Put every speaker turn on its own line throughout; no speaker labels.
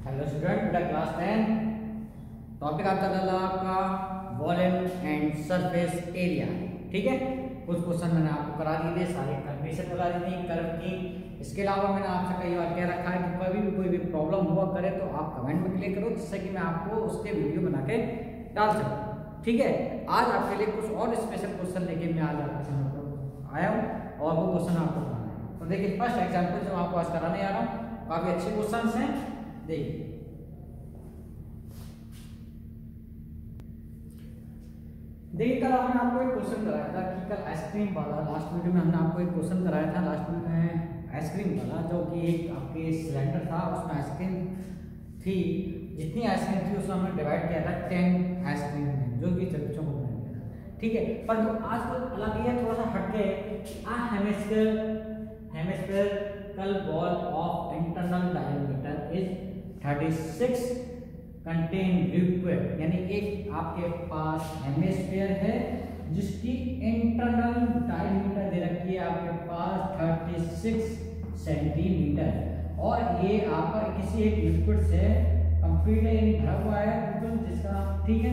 Hello student, बेटा class 10 topic आपका चल रहा आपका वॉल्यूम एंड सरफेस एरिया। ठीक है, कुछ क्वेश्चन मैंने आपको करा दिए थे, सारे कैलकुलेशन करा दी थी कर्व की। इसके अलावा मैंने आपसे कई बार कह रखा है कि कभी भी कोई भी प्रॉब्लम हुआ करे तो आप कमेंट में क्लिक करो, जिससे कि मैं आपको उसके वीडियो बना के डाल सकूँ। ठीक है, आज आपके लिए कुछ और स्पेशल क्वेश्चन लेके मैं आज आपके सामने आया हूँ और वो क्वेश्चन आपको कराना है। तो देखिए, फर्स्ट एग्जाम्पल जो आपको आज कराने आ रहा हूँ, काफी अच्छे क्वेश्चन हैं। देखिए कल हमने आपको एक क्वेश्चन कराया था कि कल आइसक्रीम वाला, लास्ट वीडियो में हमने आपको एक क्वेश्चन कराया था लास्ट वीडियो में आइसक्रीम वाला, जो कि एक आपके सिलेंडर था, उसमें आइसक्रीम थी। जितनी आइसक्रीम थी उसमें हमने डिवाइड किया था 10 आइसक्रीम में, जो कि बच्चों को बनाया गया था। ठीक है, पर तो आज कल अलग ही है, थोड़ा सा हटके hemispherical ball of internal diameter is 36 contain liquid, यानी एक आपके पास हेमिस्फीयर है जिसकी इंटरनल डायमीटर दे रखी है आपके पास 36 सेंटीमीटर, और ये आपका किसी एक लिक्विड से कंप्लीट है, यानी भरा हुआ है बिल्कुल जिसका। ठीक है,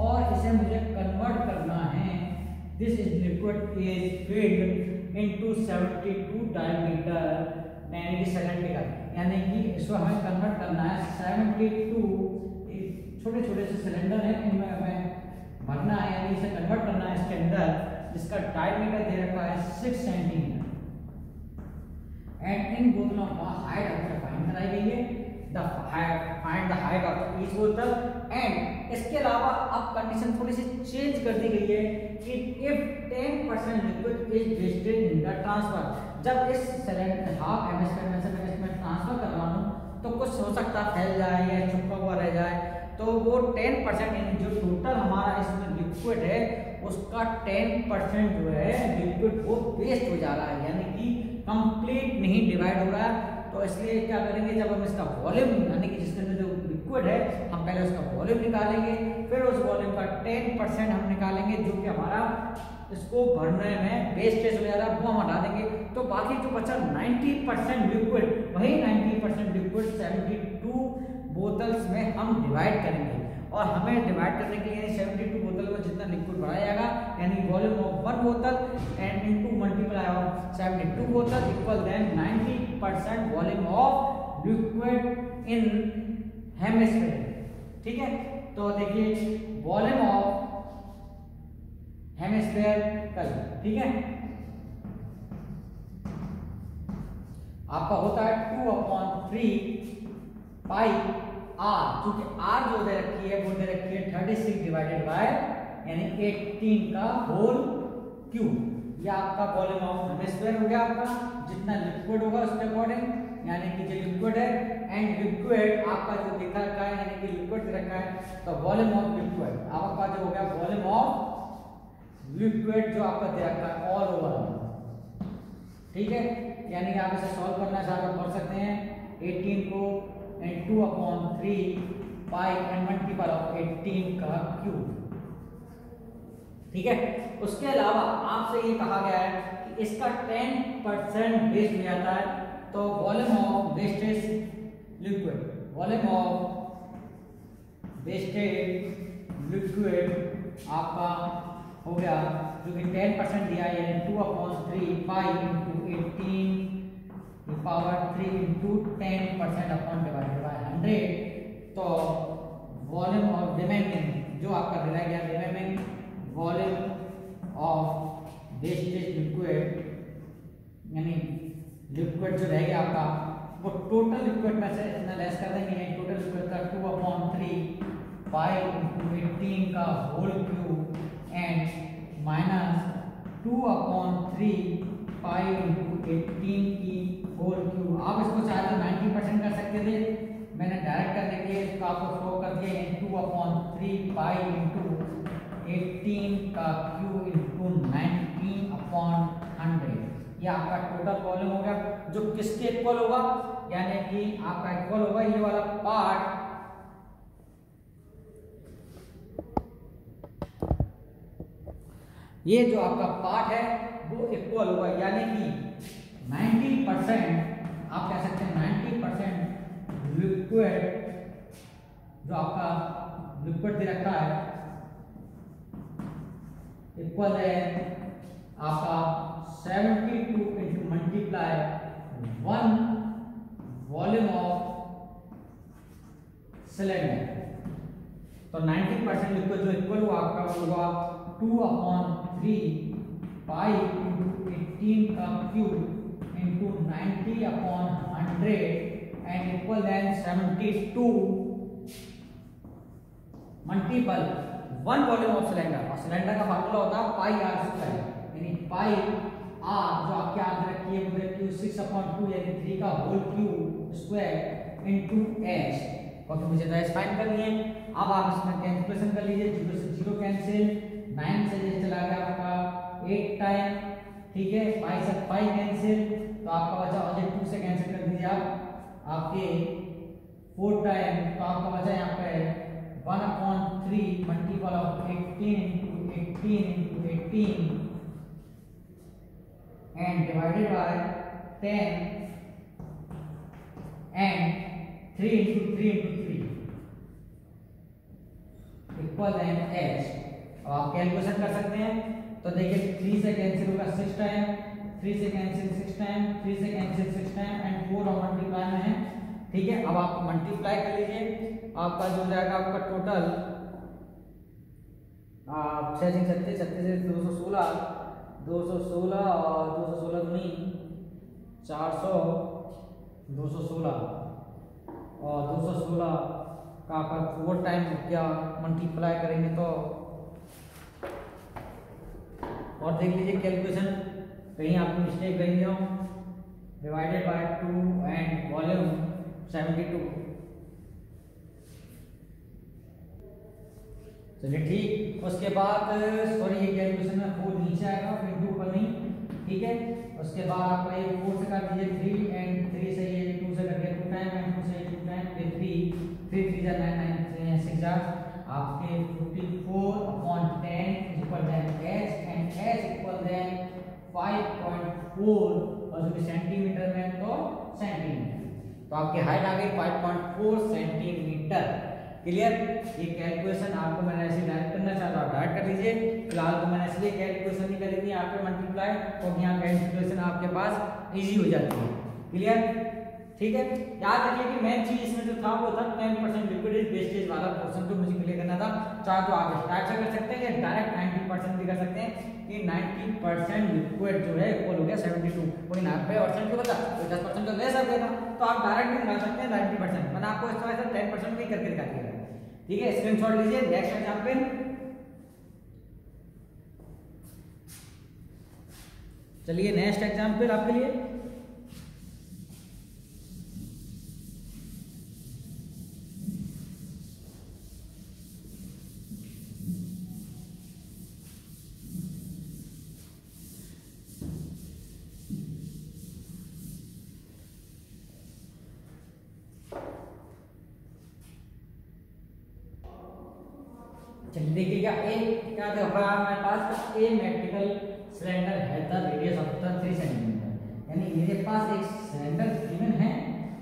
और इसे मुझे कन्वर्ट करना है। This is liquid is filled into 72 diameter 90 second, यानी कि इसको हमें कन्वर्ट करना है 72 छोटे छोटे से सिलेंडर है, इनमें हमें भरना है, यानी इसे कन्वर्ट करना है इसके अंदर, जिसका डायमीटर दे रखा है 6 सेंटीमीटर। एंड इन बोतलों का हाइट हमें फाइंड कराई गई है, find the height of each बोतल। एंड इसके अलावा अब कंडीशन थोड़ी सी चेंज कर दी गई है कि if 10% liquid is wasted in the transfer, जब इस सिलेंडर हाफ हेमिस्फीयर में से मैं इसमें ट्रांसफर कर रहा हूँ तो कुछ हो सकता है फैल जाए या चिपका हुआ रह जाए, तो वो 10% यानी जो टोटल हमारा इसमें लिक्विड है उसका 10% जो है लिक्विड वो वेस्ट हो जा रहा है, यानी कि कंप्लीट नहीं डिवाइड हो रहा है। तो इसलिए क्या करेंगे, जब हम इसका वॉल्यूम यानी कि जिसके अंदर जो लिक्विड है, हम पहले उसका वॉल्यूम निकालेंगे, फिर उस वॉल्यूम का 10% हम निकालेंगे, जो कि हमारा इसको भरने में वेस्टेज हो जा रहा है, वो हम हटा देंगे। तो बाकी जो बचा 90% लिक्विड, वही 90% लिक्विड 72 बोतल्स में हम डिवाइड करेंगे। और हमें डिवाइड करने के लिए 72 बोतल में जितना लिक्विड भराया जाएगा, यानी वॉल्यूम ऑफ 1 बोतल एंड इनटू मल्टीप्लाई ऑफ 72 बोतल equal then 90% volume of liquid in hemisphere. ठीक है, तो देखिए वॉल्यूम ऑफ हेमिस्फीयर कल, ठीक है, आपका होता है 2/3 पाई आर, क्योंकि आर जो दे रखी है वो दे रखी है 36 डिवाइडेड बाय यानी 18 का होल क्यूब। यह आपका वॉल्यूम ऑफ हेमिस्फीयर हो गया, आपका जितना लिक्विड होगा उसके अकॉर्डिंग, यानी कि जो लिक्विड है एंड लिक्विड आपका जो दिखा रखा है, यानी कि लिक्विड दे रखा है, तो वॉल्यूम ऑफ लिक्विड आपका जो हो गया वॉल्यूम ऑफ लिक्विड जो आपका दे रखा है ऑल ओवर। ठीक है, यानी कि आप इसे सॉल्व करना चाहते पढ़ सकते हैं 18 को and 2/3 pi and multiple of 18 का क्यूब। ठीक है, उसके अलावा आपसे ये कहा गया है कि इसका 10% वेस्ट हो जाता है, तो volume of wastage liquid, volume of wastage liquid आपका हो गया, जो कि 10% दिया है, यानी 2/3 pi into 18 power 3 into 10% upon divided by 100। तो वॉल्यूम ऑफ रिमेनिंग जो आपका दिया गया, remaining volume of wastage liquid, यानी लिक्विड जो रहेगा आपका वो टोटल लिक्विड में से इतना लेस कर देंगे, यानी टोटल लिक्विड का 2/3 पाई इंटू 18 का whole cube and minus 2/3 pi into 18 की होल क्यूब। आप इसको चाहे तो 90% कर सकते थे, मैंने डायरेक्ट करने के लिए इसको आपको शो कर दिया 2/3 पाई इंटू 18 का क्यूब इंटू 19/100। ये आपका टोटल वॉल्यूम हो गया, जो किसके इक्वल होगा, यानी कि आपका इक्वल होगा ये वाला पार्ट ये जो आपका पार्ट है वो इक्वल होगा, यानी कि 90% आप कह सकते हैं 90% लिक्विड जो आपका लिक्विड दे रखा है इक्वल है आपका 72 into multiply 1 volume of cylinder. तो 90% लिक्विड जो इक्वल हुआ आपका होगा 2/3 पाई इंटू 18 का cube into 90/100 and equal then 72 multiple 1 volume of cylinder. और सिलेंडर का फार्मूला होता है पाई आर स्क्वायर, यानी पाई आर जो आपके याद रखिए वो क्यू 6/2 यानी 3 का whole cube square into H. और तो मुझे एच फाइंड करनी है। अब आप इसमें कैंसिलेशन कर लीजिए, 0 से 0 कैंसिल, 9 से ये चला गया आपका 8 टाइम, ठीक है, 5 से 5 कैंसिल, तो आपका बचा और 2 से कैंसिल कर दीजिए आप आपके 4 टाइम, तो आपका बचा यहाँ पे 1/3 multiple of 18 into 18 into 18 and divided by 10 and 3 into 3 into 3 equal then h। अब आप कैलकुलेशन कर सकते हैं, तो देखिए 3 से कैंसिल होगा 6 टाइम, 3 से कैंसिल 6 टाइम, 3 से कैंसिल 6 टाइम एंड 4 और मल्टीप्लाई में है, ठीक है। अब आप मल्टीप्लाई कर लीजिए, आपका जो जाएगा आपका टोटल 6 6 36 36 216 216 और 216 दूनी 400 216 और 216 का आपका 4 टाइम क्या मल्टीप्लाई करेंगे तो, और देख लीजिए कैलकुलेशन कहीं आपकी मिस्टेक रही हो, डिवाइडेड बाय 2 एंड वॉल्यूम 72। चलिए ठीक, उसके बाद सॉरी ये कैलकुलेशन में 4 नीचे आएगा फिर 2 ऊपर नहीं, ठीक है। उसके बाद आपका ये 4 से काट दीजिए 3 एंड 3 से ये 2 से कट गया 2 टाइम एंड 2 से 2 टाइम फिर 3 3 जा 9 9 6 जा आपके 54/10 equal then h and h equal then 5.4 और जो कि सेंटीमीटर में तो सेंटीमीटर, तो आपकी हाइट आ गई 5.4 सेंटीमीटर। क्लियर। ये कैलकुलेशन आपको मैंने ऐसे डायरेक्ट करना चाहता हूँ डायरेक्ट कर लीजिए, फिलहाल तो मैंने इसलिए कैलकुलेशन नहीं करी थी यहाँ पे मल्टीप्लाई, तो यहाँ कैलकुलेशन आपके पास इजी हो जाती है। क्लियर, ठीक है। याद रखिए कि मेन चीज इसमें जो था वो था 10% लिक्विड वेस्टेज वाला पोर्शन जो मुझे क्लियर करना था। चाहे तो आप स्टार्ट से कर सकते हैं या डायरेक्ट 90% भी कर सकते हैं कि 90% लिक्विड जो है इक्वल हो गया 72, कोई 90% को बता कोई 10% तो ले सकते था, तो आप डायरेक्ट भी निकाल सकते हैं 90%। मैंने आपको इस तरह से 10% भी करके दिखा दिया, ठीक है। स्क्रीनशॉट लीजिए। नेक्स्ट एग्जांपल, चलिए नेक्स्ट एग्जांपल आपके लिए देखिएगा ए क्या देखा हमारे पास, ए मेट्रिकल सिलेंडर है the radius of the 3 centimetre, यानी मेरे पास एक सिलेंडर गिवन है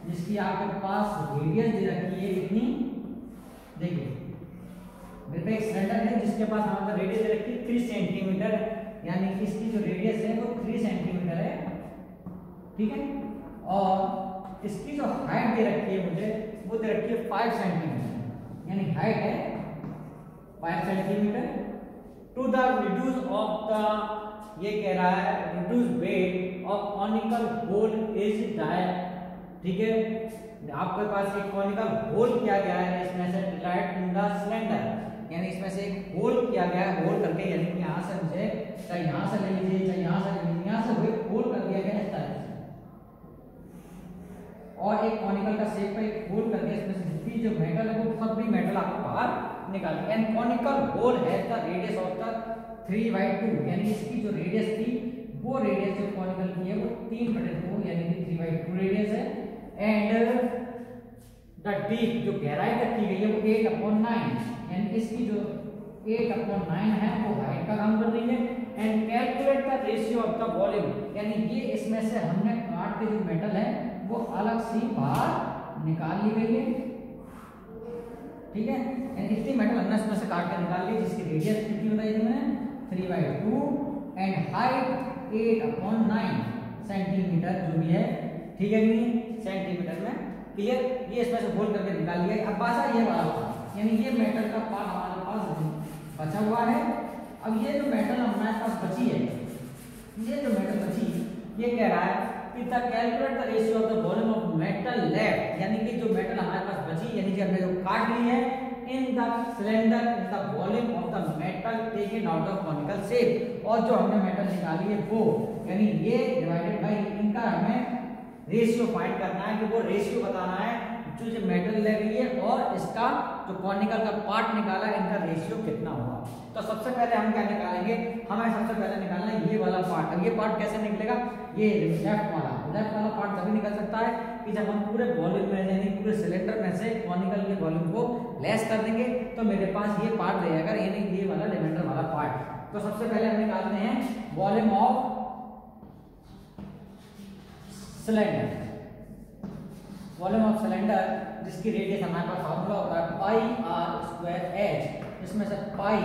जिसकी आपके पास रेडियस दे रखी है इतनी। देखिए मेरे पे एक सिलेंडर है जिसके पास हमारा रेडियस दे रखी है 3 सेंटीमीटर, यानी इसकी जो रेडियस है वो 3 सेंटीमीटर है, ठीक है। और इसकी जो हाइट दे रखी है मुझे वो दे रखी है 5 सेंटीमीटर, यानी हाइट है 5 centimetre. To the reduce of the, ये कह रहा है reduce weight of conical hole is dial, ठीक है। आपके पास एक कॉनिकल होल किया गया है इसमें से राइट इन द सिलेंडर, यानी इसमें से एक होल किया गया है, होल करके यानी कि यहाँ से मुझे चाहे यहाँ से ले लीजिए चाहे यहाँ से ले लीजिए, यहाँ से एक होल कर दिया गया इस तरह से, और एक कॉनिकल का शेप का एक होल करके इसमें से जितनी जो मेटल है वो सब भी मेटल आपको बाहर निकाल दिया। एंड कॉनिकल होल है द रेडियस ऑफ द 3/2, यानी इसकी जो रेडियस थी वो रेडियस जो कॉनिकल की है वो 3/2 यानी कि 3/2 रेडियस है। एंड द डीप जो गहराई तक की गई है वो 8/9, यानी इसकी जो 8/9 है वो हाइट का काम कर रही है। And calculate the ratio of the volume, यानी ये इसमें से हमने काट के जो मेटल है वो अलग सी बाहर निकाल ली गई है, ठीक है। इतनी मेटल हमने इसमें से काट कर निकाल ली, जिसकी रेडियस कितनी बताई थी मैंने 3/2 एंड हाइट 8/9 सेंटीमीटर जो भी है, ठीक है कि नहीं, सेंटीमीटर में। क्लियर, ये इसमें से होल करके निकाल लिया। अब बासा ये वाला पार्ट, यानी ये मेटल का पार्ट हमारे पास बचा हुआ है। अब ये जो मेटल हमारे पास बची है, ये जो मेटल बची, ये कह रहा है कि the calculate the ratio of the volume of metal left, यानी कि जो मेटल हमारे पास बची, यानी कि हमने जो काट ली है, in the cylinder in the volume of the metal taken out of conical shape, और जो हमने मेटल निकाली है वो, यानी ये डिवाइडेड बाय इनका हमें रेशियो फाइंड करना है, कि वो रेशियो बताना है जो मेटल ले रही है और इसका जो कॉनिकल का पार्ट निकाला है, इनका रेशियो कितना होगा। तो सबसे पहले हम क्या निकालेंगे, हमें सबसे पहले निकालना है ये वाला पार्ट। अब ये पार्ट कैसे निकलेगा, ये लेफ्ट वाला पार्ट तभी निकल सकता है कि जब हम पूरे वॉल्यूम में, यानी पूरे सिलेंडर में से कॉनिकल के वॉल्यूम को लेस कर देंगे, तो मेरे पास ये पार्ट रहेगा, यानी ये वाला रिमाइंडर वाला पार्ट। तो सबसे पहले हम निकालते हैं volume of cylinder, volume of cylinder जिसकी रेडियस हमारे पास फॉर्मूला होता है पाई आर स्क्वायर एच। इसमें से पाई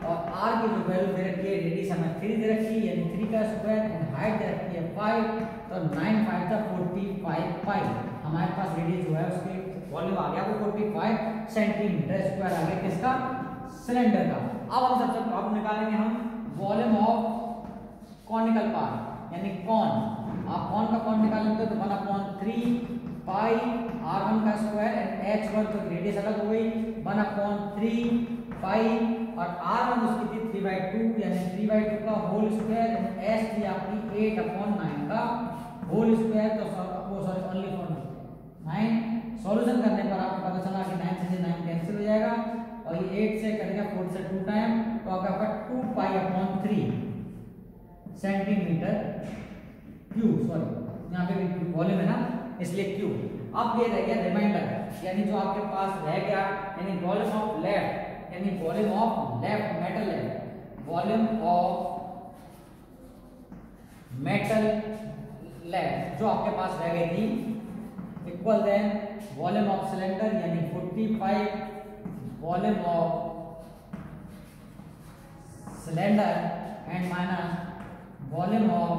और आर की जो वैल्यू दे रखी है, रेडियस हमें 3 दे रखी है, यानी 3 का स्क्वायर, एंड हाइट दे रखी है 5, तो 9 5 का 45 पाई हमारे पास रेडियस जो है उसकी वॉल्यूम आ गया, वो 45 सेंटीमीटर स्क्वायर आ गया, किसका, सिलेंडर का। अब हम सबसे अब निकालेंगे हम वॉल्यूम ऑफ कॉनिकल पार्ट, यानी कॉन। आप कॉन का कॉन निकालेंगे तो 1/3 पाई r1 का स्क्वायर एंड h1, तो रेडियस अलग हो गई, 1/3 पाई, और r1 उसकी थी 3/2, यानी 3/2 का होल स्क्वायर, एंड h थी आपकी 8/9 का होल स्क्वायर। तो वो सॉरी ओनली फॉर 9, सॉल्यूशन करने पर आपको पता चला कि 9 से 9 कैंसिल हो जाएगा, और ये 8 से करेगा 4 से 2 टाइम, तो आपका 2π/3 सेंटीमीटर क्यूब, सॉरी यहाँ पे वॉल्यूम है ना, इसलिए क्यूब। अब ये रह गया रिमाइंडर, यानी जो आपके पास रह गया, यानी वॉल्यूम ऑफ लेफ्ट, यानी volume of left metal left, volume of metal left जो आपके पास रह गई थी, equal then volume of cylinder, यानी 45 volume of cylinder and minus volume of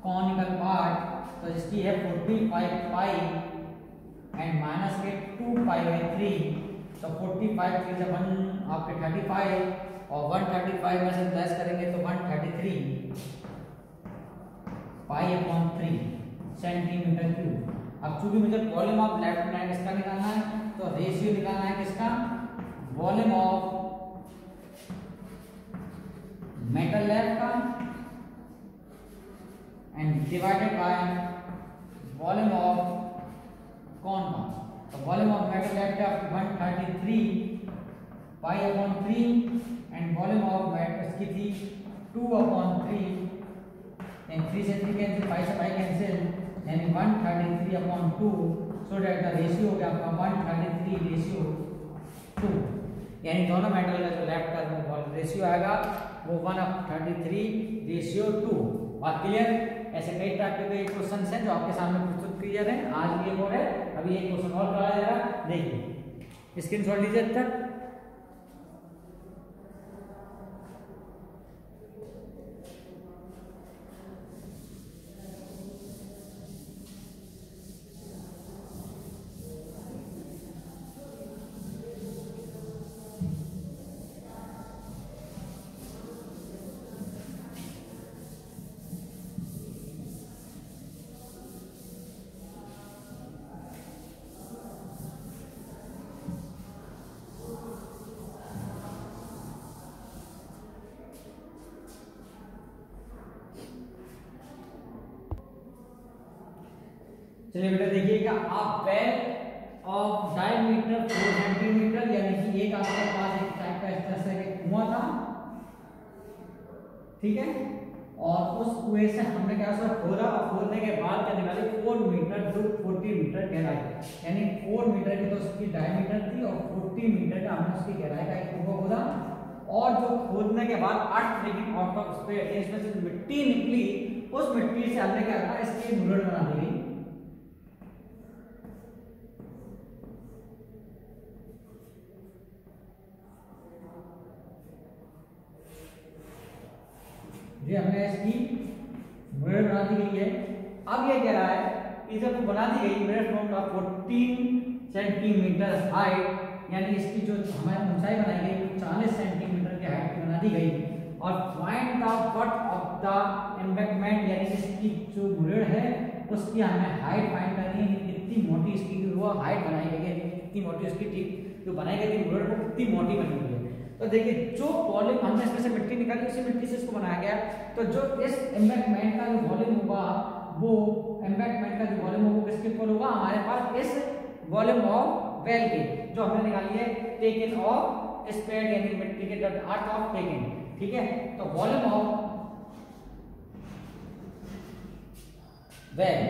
conical part, तो इसकी है 45 पाई एंड माइनस के 2π/3, तो 45 की जब 1 आपके 35 और 135 में से प्लस करेंगे तो 133 π/3 सेंटीमीटर क्यूब। अब चूंकि मुझे वॉल्यूम ऑफ लेफ्ट में इसका निकालना है, तो रेशियो निकालना है किसका, वॉल्यूम ऑफ मेटल लेफ्ट का and divided by volume of cone का। तो वॉल्यूम ऑफ मेटल लेफ्ट है 133 π/3 एंड वॉल्यूम ऑफ मेटल इसकी थी 2/3, एंड 3 से 3 कैंसिल, 5 से 5 कैंसिल, यानी 133/2, सो दैट द रेशियो हो गया आपका 133/2, यानी दोनों मेटल का जो लेफ्ट का रेशियो आएगा वो 1/33/2। बात क्लियर। ऐसे कई टाइप के क्वेश्चन हैं जो आपके सामने प्रस्तुत किए जा रहे हैं। आज ये बोर्ड है, अभी एक क्वेश्चन और कराया जा रहा है, देखिए स्क्रीनशॉट लीजिए तक। चलिए बेटा देखिएगा, आप बेल ऑफ डायमीटर 4 सेंटीमीटर, यानी कि एक आपके पास एक टाइप का इस तरह से एक कुआं था, ठीक है, और उस कुएं से हमने क्या खोदा, और खोदने के बाद क्या निकाली 4 मीटर टू 40 मीटर गहराई, यानी 4 मीटर की तो उसकी डायमीटर थी और 40 मीटर का हमने उसकी गहराई का एक कुआं खोदा, और जो खोदने के बाद 8 लेकिन आउट ऑफ स्पेस इसमें से मिट्टी निकली, उस मिट्टी से हमने क्या करा, इसकी मुरड़ बना दी। ये हमने इसकी मिरर बना दी गई है। अब ये कह रहा है कि जब वो बना दी गई मिरर फ्रॉम 14 सेंटीमीटर हाइट, यानी इसकी जो हमारी ऊंचाई बनाई गई 40 सेंटीमीटर की हाइट बना दी गई, और find the but of the embankment, यानी इसकी जो मिरर है उसकी हमें हाइट फाइंड करनी है, कितनी मोटी इसकी वो हाइट बनाई गई है, कितनी मोटी उसकी ठीक जो बनाई गई थी मिरर वो कितनी मोटी बनी हुई है। तो देखिए जो वॉल्यूम हमने इसमें से मिट्टी निकाली उसी मिट्टी से इसको बनाया गया, तो जो इस एम्बैंकमेंट का जो वॉल्यूम होगा वो एम्बैंकमेंट का जो वॉल्यूम होगा किसके इक्वल होगा, हमारे पास इस वॉल्यूम ऑफ वेल के जो हमने निकाली है टेकन ऑफ स्पेड, यानी मिट्टी के अर्थ ऑफ टेकन, ठीक है। तो वॉल्यूम ऑफ वेल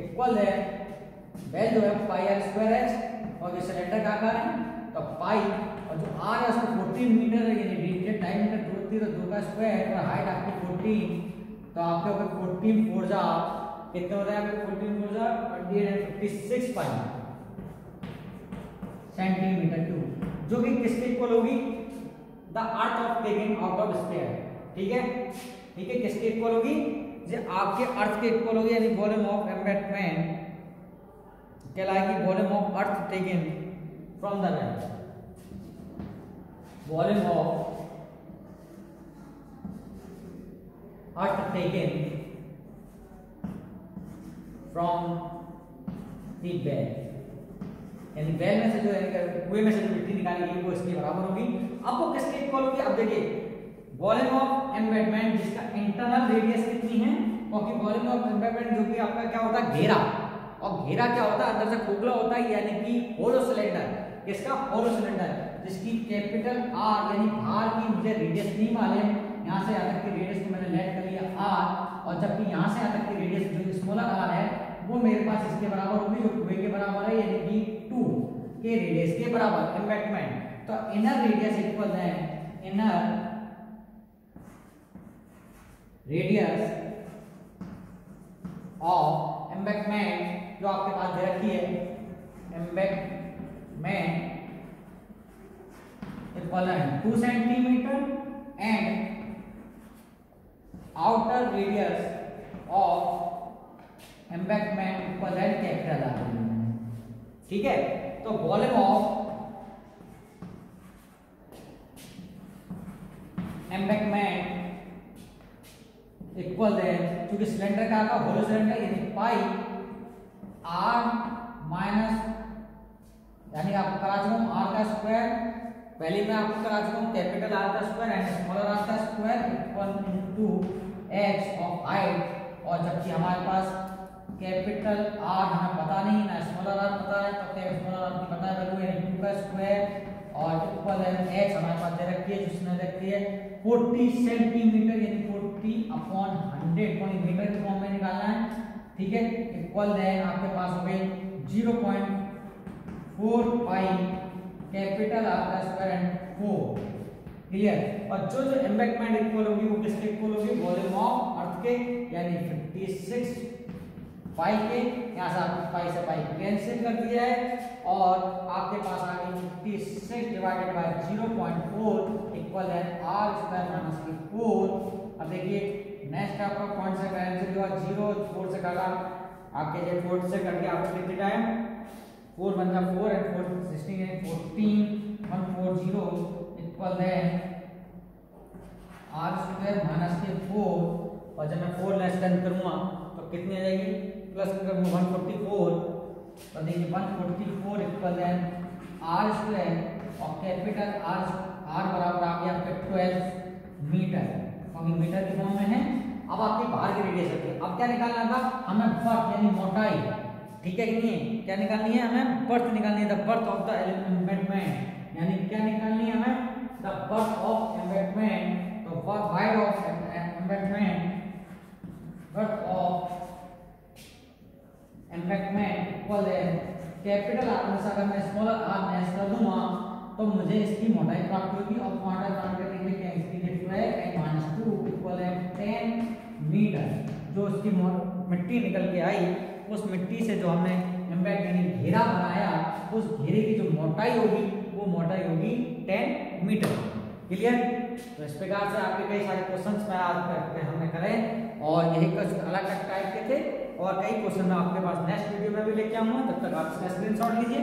इक्वल है वेल जो है पाई आर स्क्वायर एच, और जो सिलेंडर का आकार है तो पाई, और जो आर है उसको 14 मीटर है, यानी रेडियस डायमीटर 2 तो 2 का स्क्वायर, और हाइट आपकी 14, तो आपके ऊपर 14 4 जा कितने हो रहे हैं आपके 14 4 जा 26 पाई सेंटीमीटर क्यूब, जो कि किसके इक्वल होगी, the earth of taking out of sphere, ठीक है, ठीक है, किसके इक्वल होगी, जो आपके अर्थ के इक्वल होगी, यानी वॉल्यूम ऑफ एम्बैंकमेंट कहलाएगी volume of earth taken from the well, volume of earth taken from the well, यानी वेल में से जो कुएं में से जो मिट्टी निकाली गई वो इसके बराबर होगी। अब वो किसके इक्वल होगी, अब देखिए वॉल्यूम ऑफ एम्बैंकमेंट जिसका इंटरनल रेडियस कितनी है, क्योंकि वॉल्यूम ऑफ एम्बैंकमेंट जो कि आपका क्या होता है घेरा, और घेरा क्या होता है अंदर से खोखला होता है, यानी कि होलो सिलेंडर, इसका होलो सिलेंडर जिसकी कैपिटल आर यानी आर की मुझे रेडियस नहीं मालूम, यहाँ से यहाँ तक की रेडियस को मैंने लेट कर लिया आर, और जबकि यहाँ से यहाँ तक की रेडियस जो स्मॉलर आर है वो मेरे पास इसके बराबर होगी जो कुएं के बराबर है, यानी कि 2 के रेडियस के बराबर एम्बैंकमेंट। तो इनर रेडियस इक्वल है इनर रेडियस ऑफ एम्बैंकमेंट जो आपके पास दे रखी है, एम्बैंकमेंट इक्वल है 2 centimetre and outer radius of embankment equal है कैपिटल आर, ठीक है। तो वॉल्यूम ऑफ एम्बैंकमेंट इक्वल है, क्योंकि सिलेंडर का आकार होलो सिलेंडर यानी पाई आर माइनस, यानी आपको करा चुका हूं आर का स्क्वायर, पहले मैं आपको करा चुका हूं कैपिटल आर का स्क्वायर एंड स्मॉलर आर का square equal to H of height, और जबकि हमारे पास कैपिटल आर हमें पता नहीं ना स्मॉलर आर पता है, तो क्या स्मॉलर आर की पता है वैल्यू यानी 2 का स्क्वायर, और इक्वल है एच हमारे पास दे रखी है जिसने रखी है 40 सेंटीमीटर यानी 40/100 मीटर के फॉर्म में निकालना है, ठीक है। इक्वल है आपके पास हो गए 0.4 पाई कैपिटल आर का स्क्वायर एंड 4, क्लियर। और जो जो एम्बैंकमेंट इक्वल होगी वो किसके इक्वल होगी, वॉल्यूम ऑफ अर्थ के, यानी 56 पाई के, यहाँ से आपने पाई से पाई कैंसिल कर दिया है, और आपके पास आ गई 56 डिवाइडेड बाय 0.4 इक्वल है आर स्क्वायर माइनस 4। अब देखिए नेक्स्ट आपका पॉइंट से कैंसिल हुआ, 0 4 से काटा आपके जो 4 से कट के आपको कितने टाइम 4 बन जा 4 एंड 4 16 है 14 140 इक्वल है आर स्क्वायर माइनस के 4, और जब मैं 4 लेस देन करूंगा तो कितनी आ जाएगी प्लस कर 144, तो देखिए 144 इक्वल है आर स्क्वायर, और कैपिटल आर बराबर आ गया आपके 12 मीटर, क्योंकि मीटर की फॉर्म में है। अब आपकी बाहर की रेडियस है, अब क्या निकालना था हमें, बर्थ यानी मोटाई, ठीक है कि नहीं, क्या निकालनी है हमें, बर्थ निकालनी है, the birth of the embankment, यानी क्या निकालनी है हमें, द बर्थ ऑफ एम्बैंकमेंट, तो wide of embankment, birth of embankment equal है कैपिटल आर में से अगर मैं स्मॉलर आर मैच कर दूंगा तो मुझे इसकी मोटाई प्राप्त होगी, और मोटाई प्राप्त करने के लिए इसकी 12 एंड -2 इक्वल है 10 मीटर। जो इसकी मिट्टी निकल के आई उस मिट्टी से जो हमने एम्बैंक यानी घेरा बनाया, उस घेरे की जो मोटाई होगी वो मोटाई होगी 10 मीटर, क्लियर? तो इस प्रकार से आपके कई सारे क्वेश्चंस में आज तक हमने करे और यही कुछ अलग अलग टाइप के थे और कई क्वेश्चन मैं आपके पास नेक्स्ट वीडियो में भी लेके आऊंगा। तब तक आप इसका स्क्रीनशॉट लीजिए।